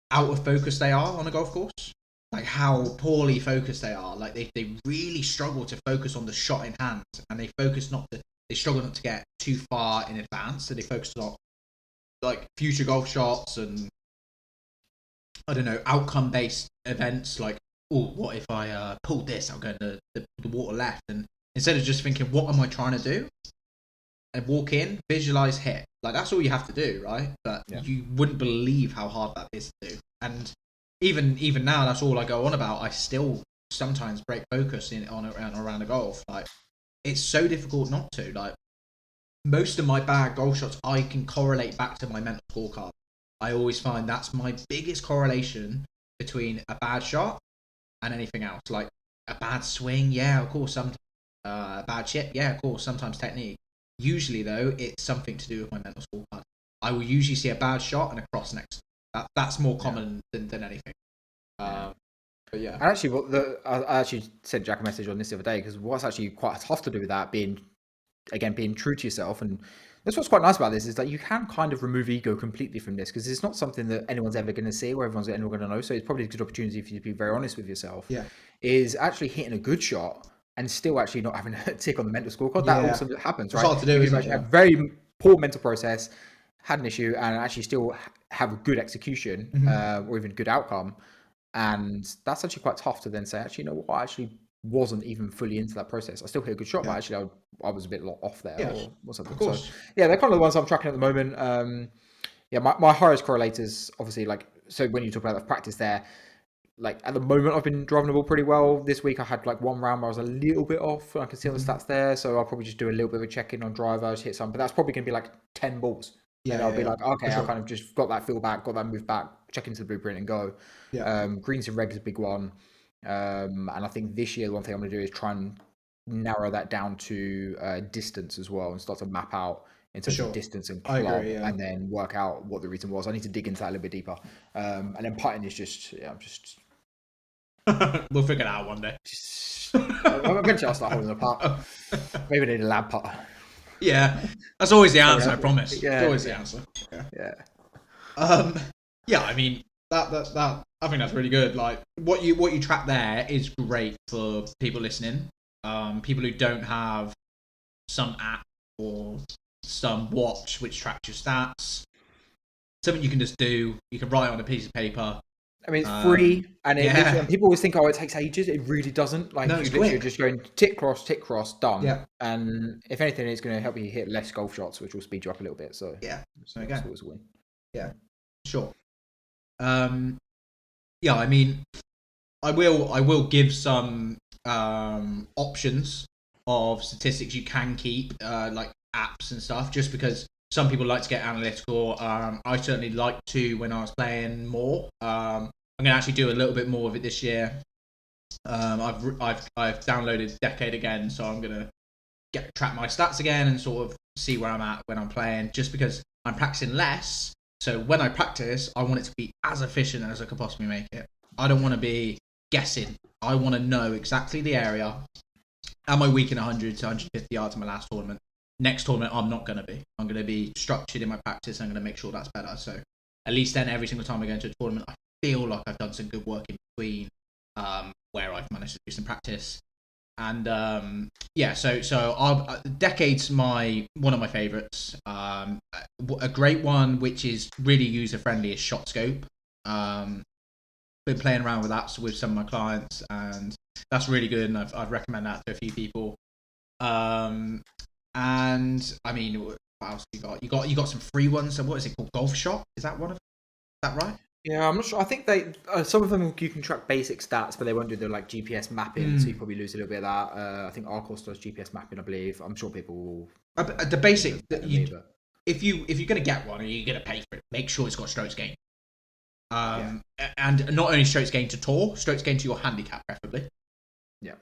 out of focus they are on a golf course. Like how poorly focused they are. Like they really struggle to focus on the shot in hand, and they struggle not to get too far in advance. So they focus on like future golf shots and I don't know, outcome based events like, oh, what if I pulled this? I'll go to the water left, and instead of just thinking, what am I trying to do? And walk in, visualize, hit. Like that's all you have to do, right? But you wouldn't believe how hard that is to do. And even now, that's all I go on about. I still sometimes break focus around a golf. Like it's so difficult not to. Like most of my bad golf shots, I can correlate back to my mental scorecard. I always find that's my biggest correlation between a bad shot and anything else. Like a bad swing, yeah, of course. Sometimes a bad chip, yeah, of course. Sometimes technique. Usually, though, it's something to do with my mental scorecard. I will usually see a bad shot and a cross next. That's more common than anything. But yeah. And actually, I actually sent Jack a message on this the other day because what's actually quite tough to do with that being true to yourself, and that's what's quite nice about this is that you can kind of remove ego completely from this because it's not something that anyone's ever going to see or everyone's ever going to know. So it's probably a good opportunity for you to be very honest with yourself. Yeah, is actually hitting a good shot and still actually not having a tick on the mental scorecard. Yeah. That also happens, It's right? hard to do, You can isn't it? actually Yeah. have very poor mental process, had an issue, and actually still have a good execution or even good outcome. And that's actually quite tough to then say, actually, you know what, I actually wasn't even fully into that process. I still hit a good shot, but Yeah. actually I was a bit off there Yeah, or something. of So course. yeah, they're kind of the ones I'm tracking at the moment. Yeah, my highest correlators, obviously, like, so when you talk about the practice there, like at the moment I've been driving the ball pretty well. This week I had like one round where I was a little bit off. I can see on the stats there, so I'll probably just do a little bit of a check-in on drivers, hit some, but that's probably going to be like 10 balls. Yeah, And I'll be yeah, like, for okay, I sure. kind of just got that feel back, got that move back, check into the blueprint and go. Yeah, Greens and regs is a big one. And I think this year, the one thing I'm going to do is try and narrow that down to distance as well and start to map out in for terms of sure. distance and I club agree. Yeah, and then work out what the reason was. I need to dig into that a little bit deeper. And then putting is just, yeah, I'm just we'll figure it out one day. eventually I'll start holding a putt. Maybe I need a lab putt. Yeah, that's always the answer. I Yeah. promise. Yeah. It's always the answer. Yeah. Yeah. Yeah. I mean that. I think that's really good. Like what you track there is great for people listening. People who don't have some app or some watch which tracks your stats. Something you can just do. You can write on a piece of paper. I mean, it's free, and yeah. and people always think, oh, it takes ages. It really doesn't. Like, No, you it's literally quick. just going tick cross, done. Yeah. And if anything, it's going to help you hit less golf shots, which will speed you up a little bit. So Yeah. so Okay. it's always a win. Yeah. Sure. Yeah. I mean, I will give some options of statistics you can keep, like apps and stuff, just because some people like to get analytical. I certainly like to when I was playing more. I'm gonna actually do a little bit more of it this year. I've downloaded Decade again, so I'm gonna track my stats again and sort of see where I'm at when I'm playing, just because I'm practicing less. So when I practice, I want it to be as efficient as I could possibly make it. I don't want to be guessing. I want to know exactly the area. Am I weak in 100 to 150 yards in my last tournament? Next tournament, I'm not going to be. I'm going to be structured in my practice. I'm going to make sure that's better. So at least then, every single time I go into a tournament, I feel like I've done some good work in between, where I've managed to do some practice. And yeah, so Decade's one of my favorites. A great one which is really user friendly is Shot Scope. Been playing around with that with some of my clients, and that's really good, and I'd recommend that to a few people. And I mean, what else you got? You got some free ones. So what is it called? Golf Shot? Is that one of? Is that right? Yeah, I'm not sure. I think they some of them you can track basic stats, but they won't do the like GPS mapping, so you probably lose a little bit of that. I think Arcos does GPS mapping, I believe. I'm sure people will. The basic that Me, but if you're gonna get one and you're gonna pay for it, make sure it's got strokes gained. And not only strokes gained to tour, strokes gained to your handicap, preferably. yeah.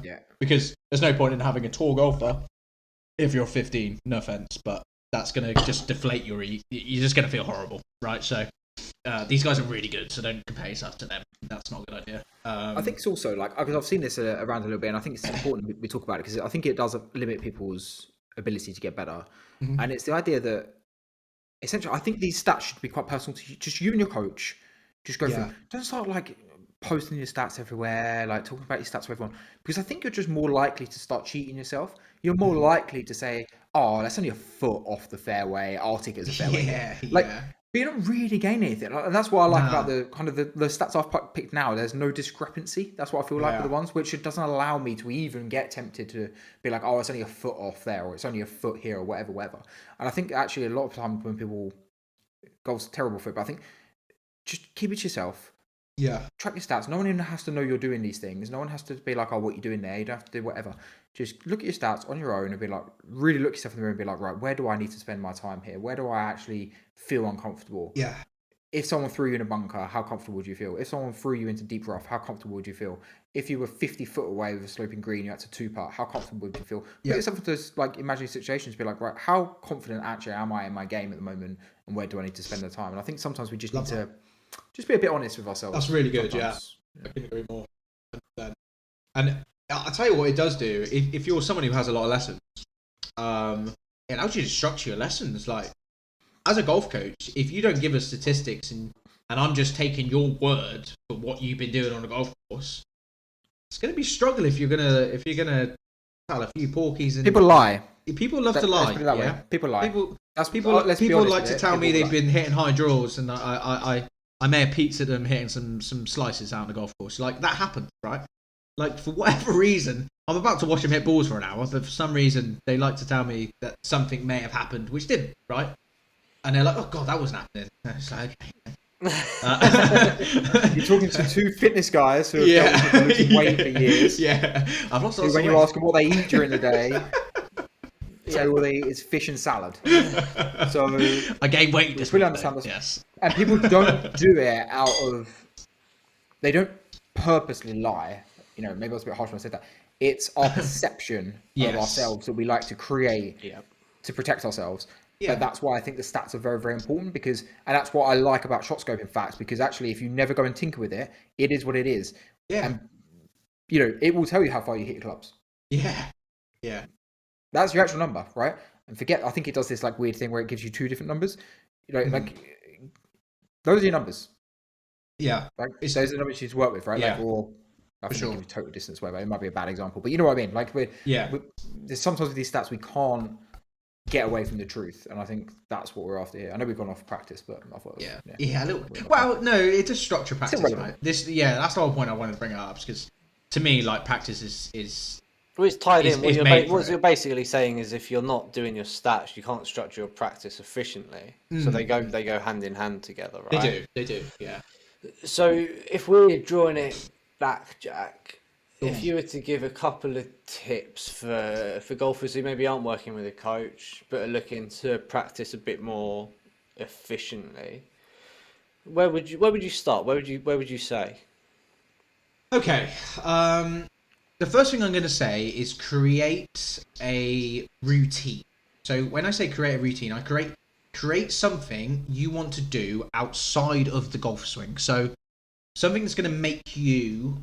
Yeah. Because there's no point in having a tour golfer if you're 15. No offense, but that's gonna just deflate your. You're just gonna feel horrible, right? So these guys are really good, so don't compare yourself to them. That's not a good idea. I think it's also like, because I've seen this around a little bit, and I think it's important we talk about it because I think it does limit people's ability to get better, and it's the idea that essentially I think these stats should be quite personal to you, just you and your coach. Just go through. Don't start like posting your stats everywhere, like talking about your stats with everyone, because I think you're just more likely to start cheating yourself. You're more likely to say, "Oh, that's only a foot off the fairway. I'll take it as a fairway." Yeah, Like, yeah. but you don't really gain anything, and that's what I like about Nah. the kind of the stats I've picked now. There's no discrepancy. That's what I feel like with the ones, which it doesn't allow me to even get tempted to be like, "Oh, it's only a foot off there, or it's only a foot here, or whatever." And I think actually a lot of times when people golf's terrible for it, but I think just keep it to yourself. Yeah. Track your stats. No one even has to know you're doing these things. No one has to be like, "Oh, what you doing there?" You don't have to do whatever. Just look at your stats on your own and be like, really look yourself in the mirror and be like, right, where do I need to spend my time here? Where do I actually feel uncomfortable? Yeah. If someone threw you in a bunker, how comfortable would you feel? If someone threw you into deep rough, how comfortable would you feel? If you were 50 foot away with a sloping green, you had to two putt, how comfortable would you feel? Put yourself into like imaginary situations, be like, right, how confident actually am I in my game at the moment, and where do I need to spend the time? And I think sometimes we just need to just be a bit honest with ourselves. That's really good. sometimes. Yeah, I couldn't agree more. And I'll tell you what it does do. If you're someone who has a lot of lessons, it allows you to structure your lessons. Like as a golf coach, if you don't give us statistics and I'm just taking your word for what you've been doing on a golf course, it's gonna be struggle if you're gonna tell a few porkies and People lie. people love to lie. Let's put it that yeah? way. People lie. People Let's be people honest like with to it. tell me People they've lie. been hitting high draws, and I may have pizzaed them hitting some slices out on the golf course. Like that happened, right? Like for whatever reason, I'm about to watch them hit balls for an hour, but for some reason they like to tell me that something may have happened, which didn't, right? And they're like, "Oh God, that wasn't happening." And it's like, okay. You're talking to two fitness guys who have dealt with losing weight for years. Yeah, I've lost Who, lots when of you weight. ask them what they eat during the day, say all they eat is fish and salad. So I gained weight. it's really understand this. Yes. And people don't do it out of. They don't purposely lie. You know, maybe I was a bit harsh when I said that. It's our perception Yes. of ourselves that we like to create Yeah. to protect ourselves. Yeah. But that's why I think the stats are very, very important and that's what I like about shot scoping facts, because actually if you never go and tinker with it, it is what it is. Yeah. And, you know, it will tell you how far you hit your clubs. Yeah. Yeah. That's your actual number, right? And I think it does this like weird thing where it gives you two different numbers. You know, like those are your numbers. Yeah. Like those are the numbers you need to work with, right? Yeah. Like, or I think sure. it gives you total distance, whatever. It might be a bad example, but you know what I mean. Like there's sometimes with these stats we can't get away from the truth, and I think that's what we're after here. I know we've gone off practice, but I thought a little. Well, no, it's a structure practice, relevant. right? That's the whole point I wanted to bring it up, because to me, like, practice is Well, it's tied It's- in. it's made for What it. you're basically saying is if you're not doing your stats, you can't structure your practice efficiently. So they go hand in hand together, right? they do, yeah. So if we're drawing it back, Jack, if you were to give a couple of tips for golfers who maybe aren't working with a coach but are looking to practice a bit more efficiently, where would you start? Where would you say? Okay. The first thing I'm going to say is create a routine. So when I say create a routine, I create something you want to do outside of the golf swing. So something that's going to make you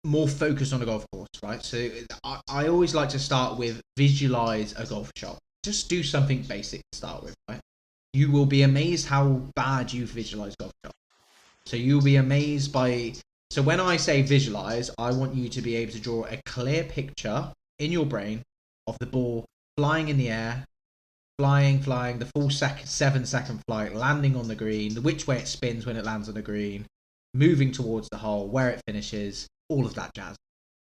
more focused on a golf course, right? So I always like to start with visualize a golf shot. Just do something basic to start with, right? You will be amazed how bad you visualize golf shot. So you'll be amazed by. So when I say visualize, I want you to be able to draw a clear picture in your brain of the ball flying in the air, flying, the full 7-second flight, landing on the green, which way it spins when it lands on the green, moving towards the hole, where it finishes, all of that jazz.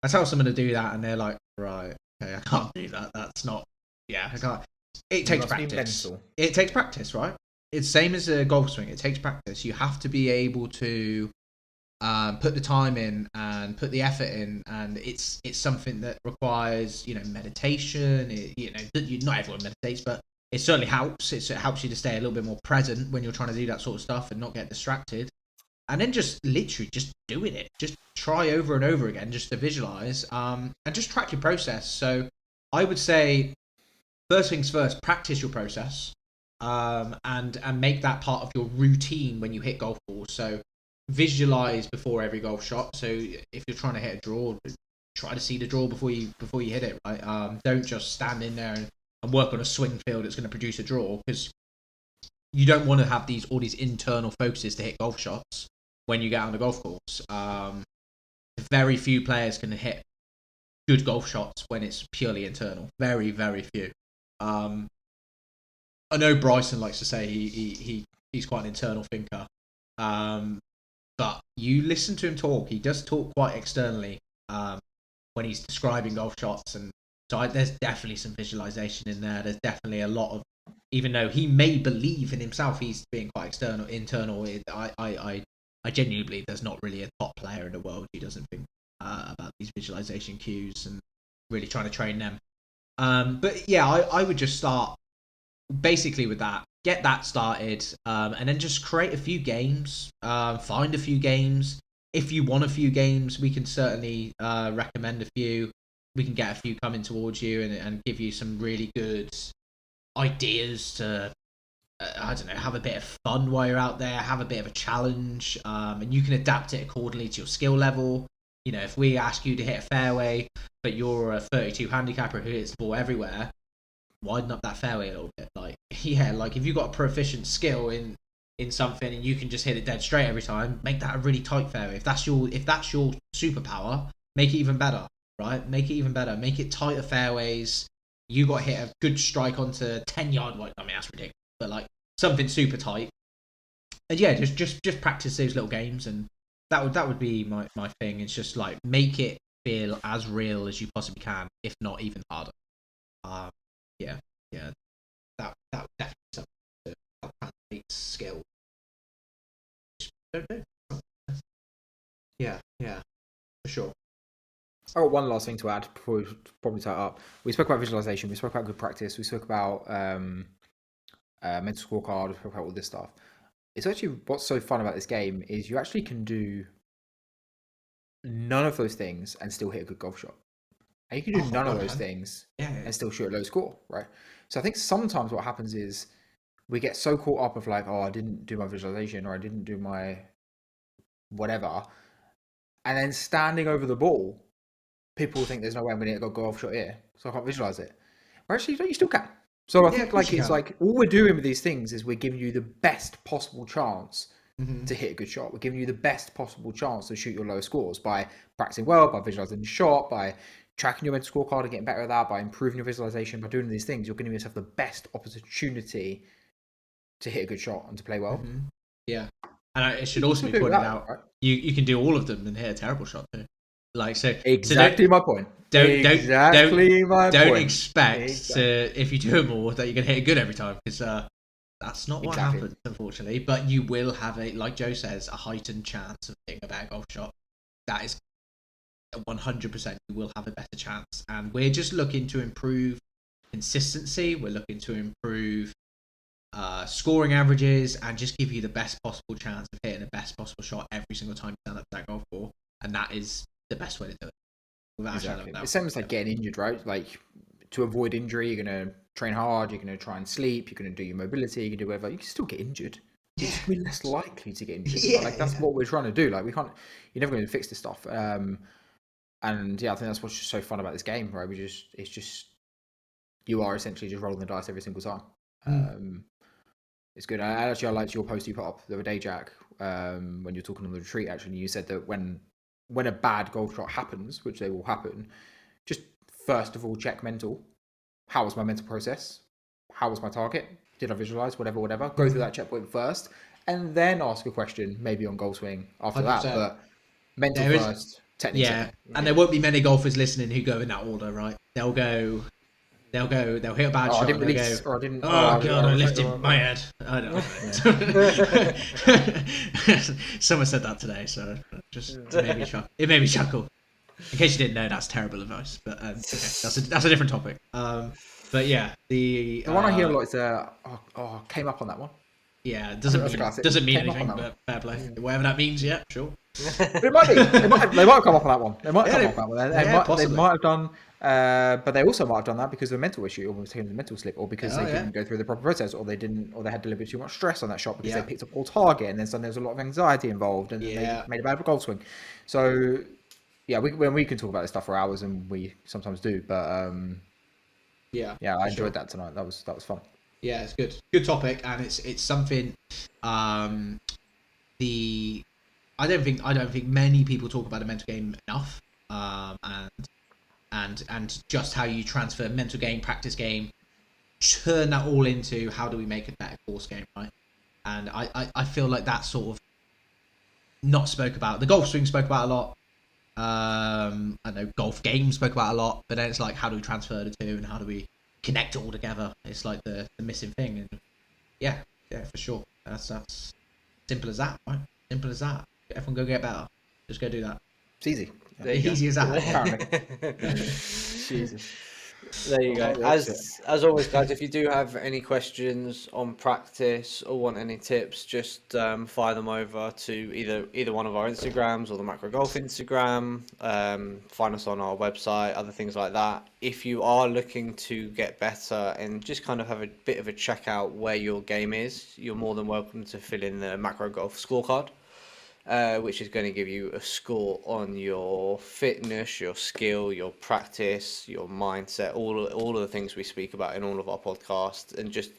I tell someone to do that and they're like, right, okay, I can't do that. That's not, I can't. It takes practice. It takes practice, right? It's same as a golf swing. It takes practice. You have to be able to put the time in and put the effort in, and it's something that requires meditation. Not everyone meditates, but it certainly helps. It helps you to stay a little bit more present when you're trying to do that sort of stuff and not get distracted. And then just literally just doing it, just try over and over again, just to visualize, and just track your process. So I would say, first things first, practice your process, and make that part of your routine when you hit golf balls. So visualize before every golf shot. So if you're trying to hit a draw, try to see the draw before you hit it, right? Don't just stand in there and work on a swing field that's going to produce a draw, because you don't want to have all these internal focuses to hit golf shots when you get on the golf course. Very few players can hit good golf shots when it's purely internal. Very, very few. I know Bryson likes to say he's quite an internal thinker. But you listen to him talk, he does talk quite externally when he's describing golf shots. And so there's definitely some visualization in there. There's definitely a lot of, even though he may believe in himself he's being quite internal, I genuinely believe there's not really a top player in the world who doesn't think about these visualization cues and really trying to train them. But yeah, I would just start basically with that. Get that started, and then just create a few games. Find a few games. If you want a few games, we can certainly recommend a few. We can get a few coming towards you and give you some really good ideas to, I don't know, have a bit of fun while you're out there, have a bit of a challenge, and you can adapt it accordingly to your skill level. If we ask you to hit a fairway, but you're a 32 handicapper who hits the ball everywhere, widen up that fairway a little bit. Like if you've got a proficient skill in something and you can just hit it dead straight every time, make that a really tight fairway. If that's your superpower, make it even better, right? Make it even better. Make it tighter fairways. You got hit a good strike onto 10-yard line. I mean, that's ridiculous, but like something super tight. And yeah, just practice those little games, and that would be my thing. It's just like make it feel as real as you possibly can, if not even harder. Yeah, yeah, that would definitely be something to help translate skill. Don't know. Yeah, for sure. I got one last thing to add before we probably tie it up. We spoke about visualization. We spoke about good practice. We spoke about mental scorecard. We spoke about all this stuff. It's actually what's so fun about this game is you actually can do none of those things and still hit a good golf shot. And you can do none of those things and still shoot a low score, right? So I think sometimes what happens is we get so caught up of like, oh, I didn't do my visualization or I didn't do my whatever. And then standing over the ball, people will think there's no way I'm going to get a golf shot here, so I can't visualize it. Or actually, you still can. So I think like it's like all we're doing with these things is we're giving you the best possible chance to hit a good shot. We're giving you the best possible chance to shoot your low scores by practicing well, by visualizing the shot, by tracking your mental scorecard and getting better at that, by improving your visualization, by doing these things. You're giving yourself the best opportunity to hit a good shot and to play well. Yeah, and it should also be pointed out, right? You can do all of them and hit a terrible shot too. Like so, exactly my point. Don't expect if you do them all that you're gonna hit it good every time, because that's not what happens, unfortunately. But you will have like Joe says, a heightened chance of hitting a better golf shot. That is 100%. You will have a better chance, and we're just looking to improve consistency. We're looking to improve scoring averages and just give you the best possible chance of hitting the best possible shot every single time you stand up to that golf ball, and that is the best way to do it. Exactly. It's same as like getting injured, right? Like to avoid injury, you're going to train hard, you're going to try and sleep, you're going to do your mobility, you can do whatever. You can still get injured. You're just going to be less likely to get injured. But like that's what we're trying to do. Like you're never going to fix this stuff. And yeah, I think that's what's just so fun about this game, right? It's just you are essentially just rolling the dice every single time. It's good. I liked your post you put up the other day, Jack, when you're talking on the retreat. Actually, you said that when a bad golf shot happens, which they will happen, just first of all check mental. How was my mental process? How was my target? Did I visualize? Whatever. Go through that checkpoint first, and then ask a question, maybe on golf swing after 100%. That. But mental first, technique. Yeah, and there won't be many golfers listening who go in that order, right? They'll hit a bad shot. I didn't. Oh god, I lifted my head. I don't know. Someone said that today, so just it made me chuckle. In case you didn't know, that's terrible advice. But okay, that's a different topic. But yeah, the one I hear a lot is came up on that one. Yeah, doesn't mean anything, but fair play. Whatever that means, yeah, sure. But it might be. They might have come up on that one. They might have come up on that one. They might have done, but they also might have done that because of a mental issue, or taking the mental slip, or because they didn't go through the proper process, or they had deliberately too much stress on that shot because they picked up a poor target, and then suddenly there was a lot of anxiety involved, and they made a bad golf swing. So yeah, we can talk about this stuff for hours, and we sometimes do, but I enjoyed that tonight. That was fun. Yeah, it's good topic, and it's something. I don't think many people talk about a mental game enough, and just how you transfer mental game, practice game, turn that all into how do we make a better course game, right? And I feel like that's sort of not spoke about. The golf swing spoke about a lot. I know golf game spoke about a lot, but then it's like how do we transfer the two and how do we connect it all together? It's like the missing thing, and yeah, for sure. That's simple as that, right? Simple as that. Everyone go get better. Just go do that. It's easy. Easy as that. Jesus. There you go. As always, guys, if you do have any questions on practice or want any tips, just fire them over to either one of our Instagrams or the Macro Golf Instagram. Find us on our website, other things like that. If you are looking to get better and just kind of have a bit of a check out where your game is, you're more than welcome to fill in the Macro Golf scorecard. Which is going to give you a score on your fitness, your skill, your practice, your mindset, all of the things we speak about in all of our podcasts, and just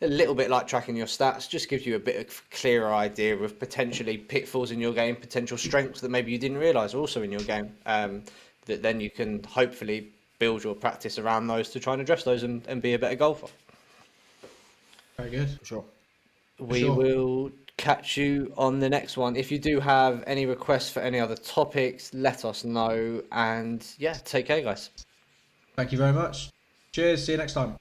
a little bit like tracking your stats, just gives you a bit of clearer idea of potentially pitfalls in your game, potential strengths that maybe you didn't realize are also in your game. That then you can hopefully build your practice around those to try and address those and be a better golfer. Very good. For sure. We sure. will catch you on the next one. If you do have any requests for any other topics, let us know. And yeah, take care, guys. Thank you very much. Cheers. See you next time.